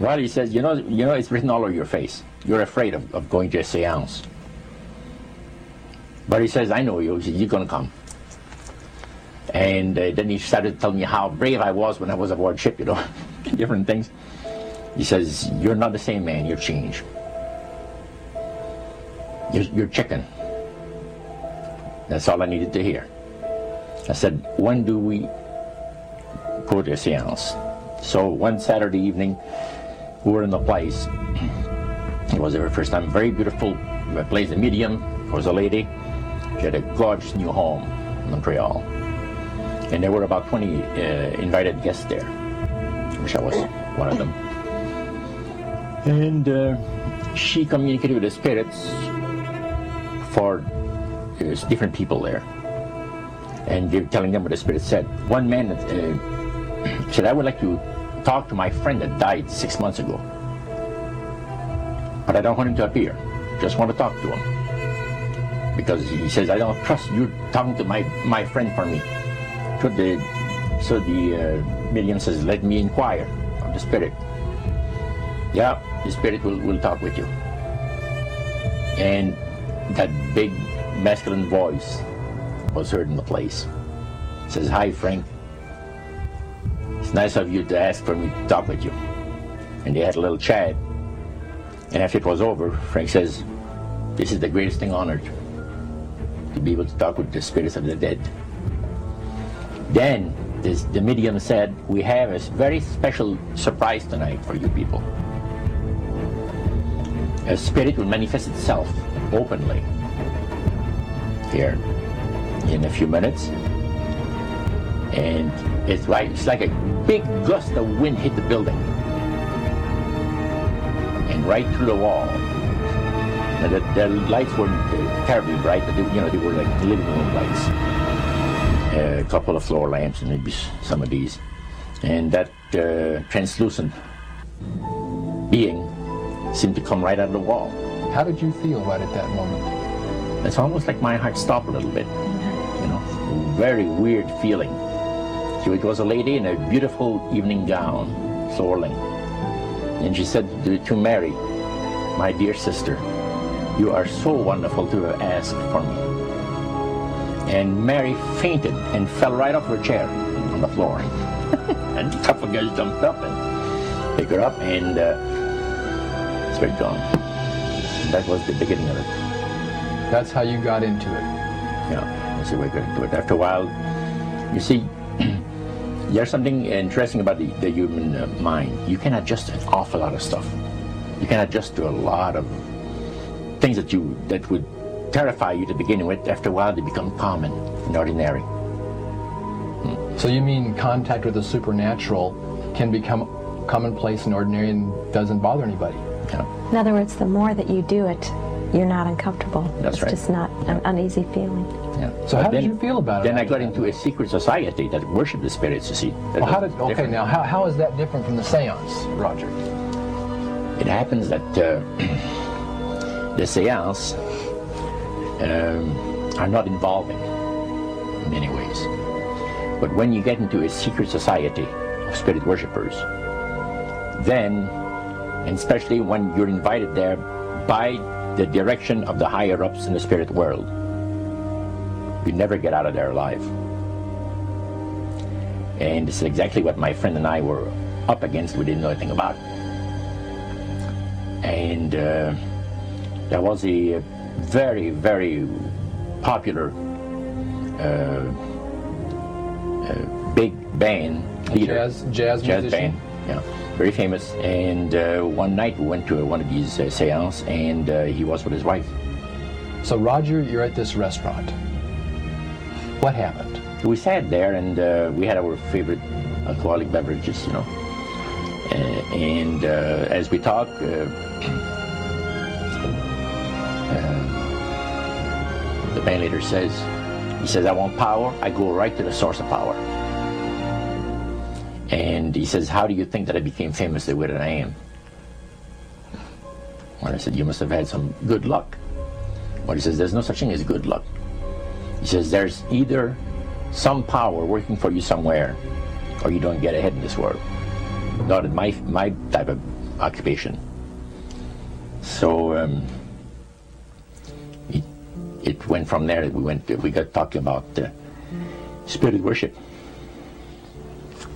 Well, he says, you know, it's written all over your face. You're afraid of going to a seance. But he says, I know you. He says, you're going to come. And then he started telling me how brave I was when I was aboard ship, you know, different things. He says, you're not the same man, you're changed. You're chicken. That's all I needed to hear. I said, when do we go to a seance? So one Saturday evening, we were in the place. It was the first time, very beautiful place. The medium was a lady. She had a gorgeous new home in Montreal. And there were about 20 invited guests there, which I was one of them. And she communicated with the spirits for different people there. And telling them what the spirit said. One man said, I would like to talk to my friend that died 6 months ago. But I don't want him to appear. Just want to talk to him. Because he says, I don't trust you talking to my friend for me. So the medium says, let me inquire of the spirit. Yeah, the spirit will talk with you. And that big masculine voice was heard in the place. It says, hi, Frank. It's nice of you to ask for me to talk with you. And they had a little chat. And after it was over, Frank says, this is the greatest thing on earth, to be able to talk with the spirits of the dead. Then the medium said, we have a very special surprise tonight for you people. A spirit will manifest itself openly here in a few minutes. And it's like a big gust of wind hit the building. And right through the wall. Now the lights weren't terribly bright, but they were like living room lights. A couple of floor lamps and maybe some of these. And that translucent being seemed to come right out of the wall. How did you feel right at that moment? It's almost like my heart stopped a little bit. You know, very weird feeling. So it was a lady in a beautiful evening gown, swirling. And she said to Mary, my dear sister, you are so wonderful to have asked for me. And Mary fainted and fell right off her chair on the floor. And a couple of guys jumped up and picked her up, and spirit gone. And that was the beginning of it. That's how you got into it. Yeah, that's the way I got into it. After a while, you see, there's something interesting about the human mind. You can adjust an awful lot of stuff. You can adjust to a lot of things that would terrify you to begin with. After a while, they become common and ordinary. So you mean contact with the supernatural can become commonplace and ordinary and doesn't bother anybody? Yeah. In other words, the more that you do it, you're not uncomfortable. That's right. It's just not an uneasy feeling. Yeah. So how did you feel about it? Then I got into a secret society that worshiped the spirits, you see. Well, how is that different from the seance, Roger? It happens that the seance are not involving in many ways. But when you get into a secret society of spirit worshippers, then, and especially when you're invited there by the direction of the higher-ups in the spirit world, you never get out of there alive. And this is exactly what my friend and I were up against. We didn't know anything about. And there was a very, very popular big band leader. Jazz musician? Band, yeah, very famous. And one night we went to one of these seances, and he was with his wife. So Roger, you're at this restaurant. What happened? We sat there, and we had our favorite alcoholic beverages, you know. And as we talked, the band leader says, I want power. I go right to the source of power. And he says, how do you think that I became famous the way that I am? Well, I said, you must have had some good luck. Well, he says, there's no such thing as good luck. He says, there's either some power working for you somewhere, or you don't get ahead in this world. Not in my type of occupation. So it went from there. We got talking about spirit worship.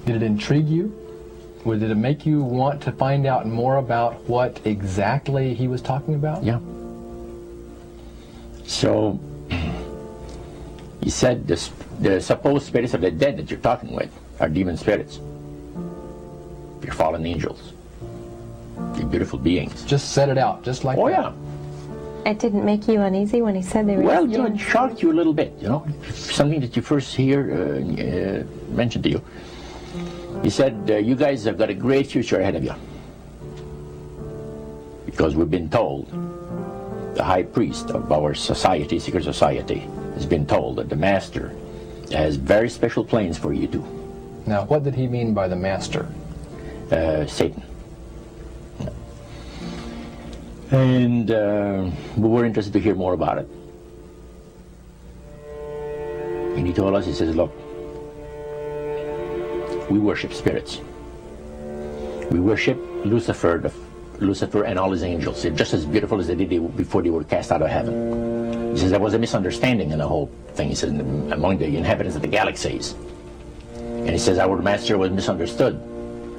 Did it intrigue you? Or did it make you want to find out more about what exactly he was talking about? Yeah. So he said the supposed spirits of the dead that you're talking with are demon spirits. They're fallen angels. They're beautiful beings. Just set it out, just like Oh, that. yeah. It didn't make you uneasy when he said they were Well, demons? it shocked you a little bit, something that you first hear mentioned to you. He said, you guys have got a great future ahead of you. Because we've been told, the high priest of our society, secret society, has been told that the master has very special plans for you too. Now, what did he mean by the master? Satan. And we were interested to hear more about it. And he told us, he says, look, we worship spirits. We worship Lucifer and all his angels. They're just as beautiful as they did before they were cast out of heaven. He says there was a misunderstanding in the whole thing. He says among the inhabitants of the galaxies. And he says our master was misunderstood.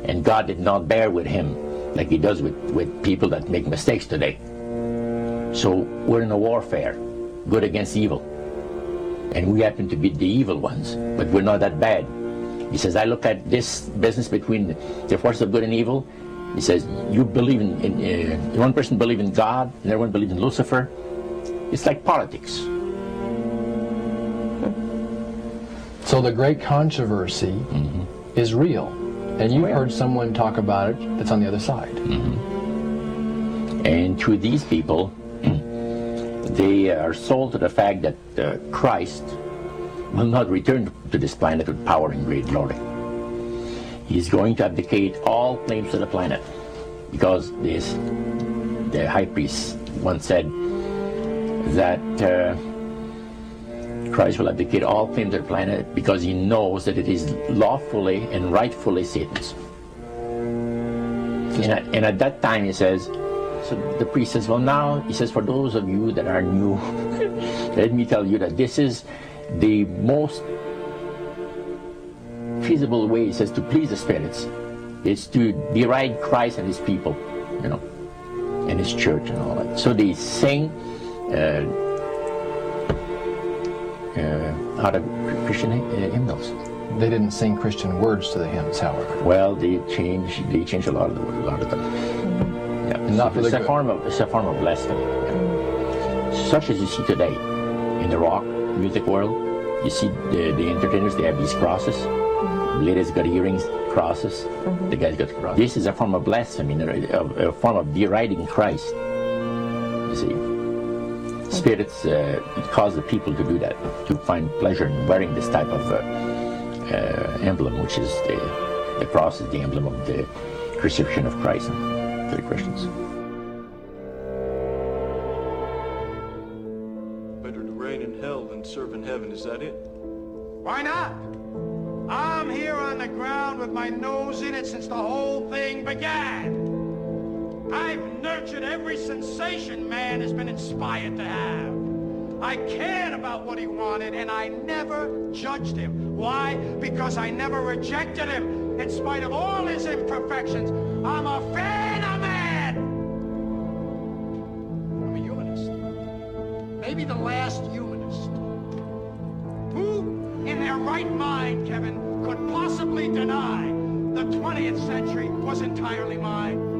And God did not bear with him like he does with people that make mistakes today. So we're in a warfare, good against evil. And we happen to be the evil ones, but we're not that bad. He says, I look at this business between the forces of good and evil. He says, you believe in one person believes in God, and everyone believes in Lucifer. It's like politics. So the great controversy is real. And you've heard someone talk about it that's on the other side. And to these people, they are sold to the fact that Christ will not return to this planet with power and great glory. He's going to abdicate all claims to the planet, because the high priest once said that Christ will abdicate all claims to the planet because he knows that it is lawfully and rightfully Satan's. And at that time, he says, so the priest says, well, now, he says, for those of you that are new, let me tell you that this is the most feasible way, he says, to please the spirits. It's to deride Christ and his people, and his church and all that. So they sing out of Christian hymnals. They didn't sing Christian words to the hymns, however. Well, they changed a lot of them. Yeah, and not for it's a form of blasphemy. Yeah. Such as you see today in the rock music world. You see the entertainers, they have these crosses. The ladies got earrings, crosses. The guys got crosses. This is a form of blasphemy, a form of deriding Christ. You see, spirits cause the people to do that, to find pleasure in wearing this type of emblem, which is the cross is the emblem of the crucifixion of Christ for the Christians. Better to reign in hell than serve in heaven, is that it? Why not? I'm here on the ground with my nose in it since the whole thing began. I've nurtured every sensation man has been inspired to have. I cared about what he wanted, and I never judged him. Why? Because I never rejected him. In spite of all his imperfections, I'm a fan of man. I'm a humanist. Maybe the last humanist. Who in their right mind, Kevin, could possibly deny the 20th century was entirely mine?